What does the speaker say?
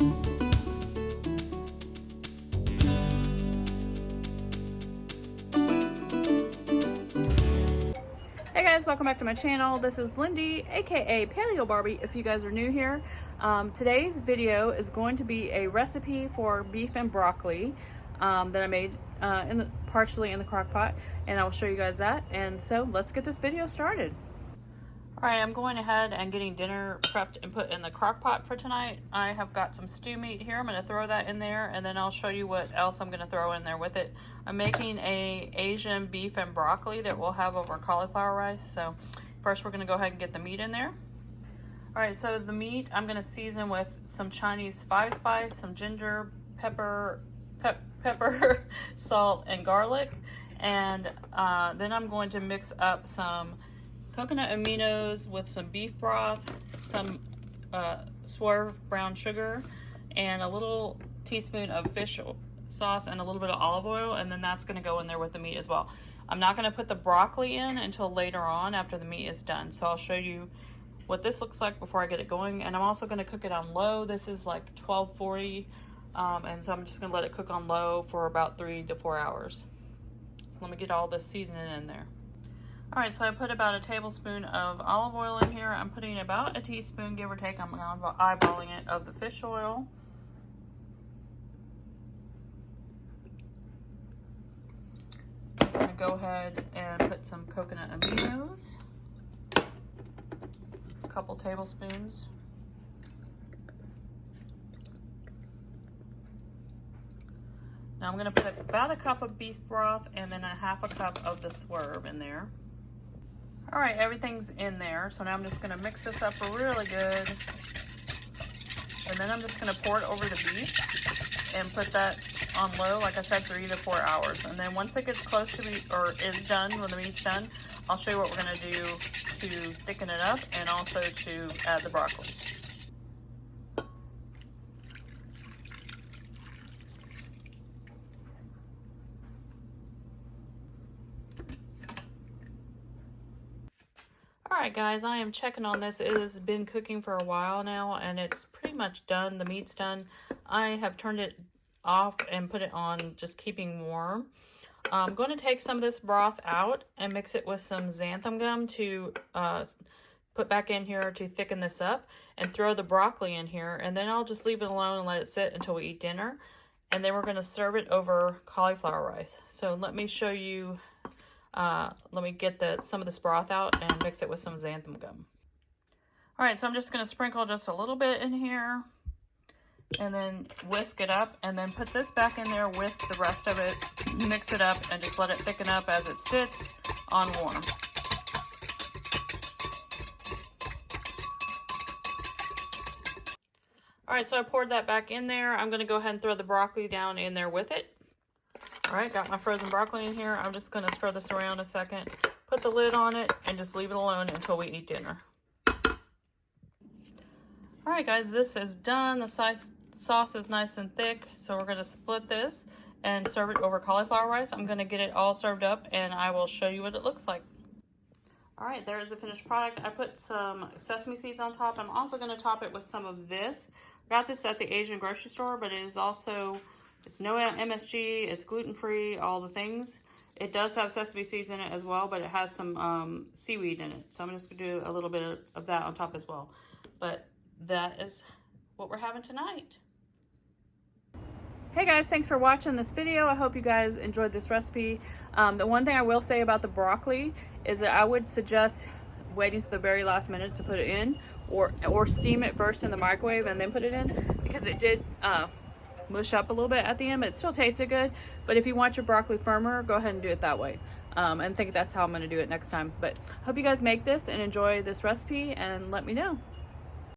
Hey guys, welcome back to my channel. This is Lindy, aka Paleobarbie, if you guys are new here. Today's video is going to be a recipe for beef and broccoli that I made partially in the crock pot, and I will show you guys that. And so let's get this video started. Alright, I'm going ahead and getting dinner prepped and put in the crock pot for tonight. I have got some stew meat here. I'm going to throw that in there, and then I'll show you what else I'm going to throw in there with it. I'm making a Asian beef and broccoli that we'll have over cauliflower rice. So first we're going to go ahead and get the meat in there. Alright, so the meat I'm going to season with some Chinese 5-spice, some ginger, pepper, salt, and garlic. And then I'm going to mix up some coconut aminos with some beef broth, some swerve brown sugar, and a little teaspoon of fish sauce and a little bit of olive oil, and then that's going to go in there with the meat as well. I'm not going to put the broccoli in until later on after the meat is done, so I'll show you what this looks like before I get it going. And I'm also going to cook it on low. This is like 1240, and so I'm just going to let it cook on low for about 3 to 4 hours. So let me get all this seasoning in there. Alright, so I put about a tablespoon of olive oil in here. I'm putting about a teaspoon, give or take, I'm eyeballing it, of the fish oil. I'm going to go ahead and put some coconut aminos, a couple tablespoons. Now I'm going to put about a cup of beef broth and then a half a cup of the swerve in there. All right, everything's in there. So now I'm just gonna mix this up really good. And then I'm just gonna pour it over the beef and put that on low, like I said, 3 to 4 hours. And then once it gets close to be, or is done, when the meat's done, I'll show you what we're gonna do to thicken it up and also to add the broccoli. Alright guys, I am checking on this. It has been cooking for a while now and it's pretty much done. The meat's done. I have turned it off and put it on just keeping warm. I'm going to take some of this broth out and mix it with some xanthan gum to put back in here to thicken this up, and throw the broccoli in here, and then I'll just leave it alone and let it sit until we eat dinner. And then we're going to serve it over cauliflower rice. So let me show you. Let me get some of this broth out and mix it with some xanthan gum. Alright, so I'm just going to sprinkle just a little bit in here and then whisk it up, and then put this back in there with the rest of it, mix it up, and just let it thicken up as it sits on warm. Alright, so I poured that back in there. I'm going to go ahead and throw the broccoli down in there with it. Alright, got my frozen broccoli in here. I'm just going to stir this around a second, put the lid on it, and just leave it alone until we eat dinner. Alright guys, this is done. The sauce is nice and thick, so we're going to split this and serve it over cauliflower rice. I'm going to get it all served up and I will show you what it looks like. Alright, there is the finished product. I put some sesame seeds on top. I'm also going to top it with some of this. I got this at the Asian grocery store, but it is also... it's no MSG, it's gluten-free, all the things. It does have sesame seeds in it as well, but it has some seaweed in it. So I'm just going to do a little bit of that on top as well. But that is what we're having tonight. Hey guys, thanks for watching this video. I hope you guys enjoyed this recipe. The one thing I will say about the broccoli is that I would suggest waiting to the very last minute to put it in, or steam it first in the microwave and then put it in, because it did... mush up a little bit at the end, but it still tasted good. But if you want your broccoli firmer, go ahead and do it that way. And think that's how I'm going to do it next time. But hope you guys make this and enjoy this recipe, and let me know.